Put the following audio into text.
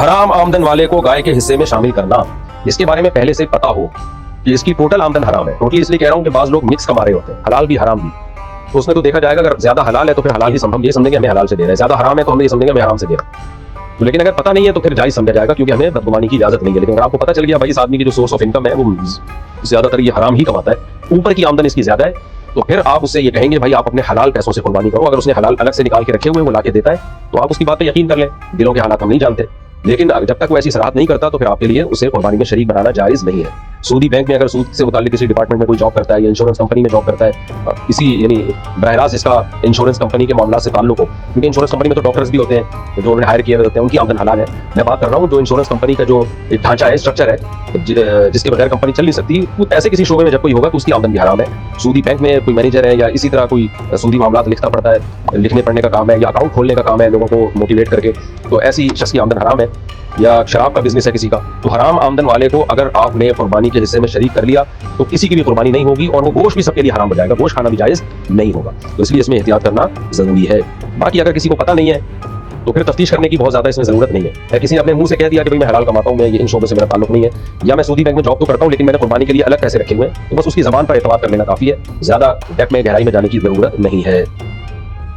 हराम आमदन वाले को गाय के हिस्से में शामिल करना, इसके बारे में पहले से पता हो कि इसकी टोटल आमदन हराम है। टोटली इसलिए कह रहा हूं कि बाज लोग मिक्स कमा रहे होते हैं, हलाल भी हराम भी। तो उसमें तो देखा जाएगा अगर ज्यादा हलाल है तो फिर हलाल ही हम ये समझेंगे हमें हलाल से दे रहे हैं, ज्यादा हराम है तो हम ये समझेंगे हमें हराम से दे रहे हैं। तो लेकिन अगर पता नहीं है तो फिर जायज समझा जाएगा, क्योंकि हमें बदगुमानी की इजाजत नहीं है। लेकिन अगर आपको पता चल गया भाई इस आदमी की जो सोर्स ऑफ इनकम है वो ज्यादातर ये हराम ही कमाता है, ऊपर की आमदन इसकी ज्यादा है, तो फिर आप उससे ये कहेंगे भाई आप अपने हलाल पैसों से कुर्बानी करो। अगर उसने हलाल अलग से निकाल के रखे हुए वो लाके देता है तो आप उसकी बात पे यकीन कर लें। दिलों के हालात हम नहीं जानते, लेकिन जब तक वो ऐसी सराहत नहीं करता तो फिर आपके लिए उसे कुर्बानी में शरीक बनाना जायज नहीं है। सूदी बैंक में अगर सूद से मुताल्लिक किसी डिपार्टमेंट में कोई जॉब करता है या इंश्योरेंस कंपनी में जॉब करता है, किसी यानी बरह रास्त इसका इंश्योरेंस कंपनी के मामला से ताल्लुक हो, क्योंकि इंश्योरेंस कंपनी में तो डॉक्टर्स भी होते हैं जो उन्होंने हायर किए हुए होते हैं, उनकी आमदन हलाल है। मैं बात कर रहा हूँ जो इंश्योरेंस कंपनी का जो ढांचा है, स्ट्रक्चर है, जिसके बगैर कंपनी चल नहीं सकती, वो ऐसे किसी शोबे में जब कोई होगा तो उसकी आमदन भी हराम है। सूदी बैंक में कोई मैनेजर है या इसी तरह कोई सूदी मामला लिखता पड़ता है, लिखने पढ़ने का काम है या अकाउंट खोलने का काम है लोगों को मोटिवेट करके, तो ऐसी शख्स की आमदन हराम है। या शराब का बिजनेस है किसी का, तो हराम आमदन वाले को अगर आपने कुर्बानी के हिस्से में शरीक कर लिया तो किसी की भी कुर्बानी नहीं होगी और वो गोश्त भी सबके लिए हराम हो जाएगा, गोश्त खाना भी जायज नहीं होगा। तो इसलिए इसमें एहतियात करना जरूरी है। बाकी अगर किसी को पता नहीं है तो फिर तफ्तीश करने की बहुत ज्यादा इसमें जरूरत नहीं है। या किसी ने अपने मुंह से कह दिया कि भाई मैं हलाल कमाता हूं, मैं ये इन शोबे से मेरा ताल्लुक नहीं है, या मैं सूदी बैंक में जॉब तो करता हूं लेकिन मैंने कुर्बानी के लिए अलग पैसे रखे हुए हैं, तो बस उसकी जबान पर एतमाद कर लेना काफी है, ज्यादा डेप्थ में गहराई में जाने की जरूरत नहीं है।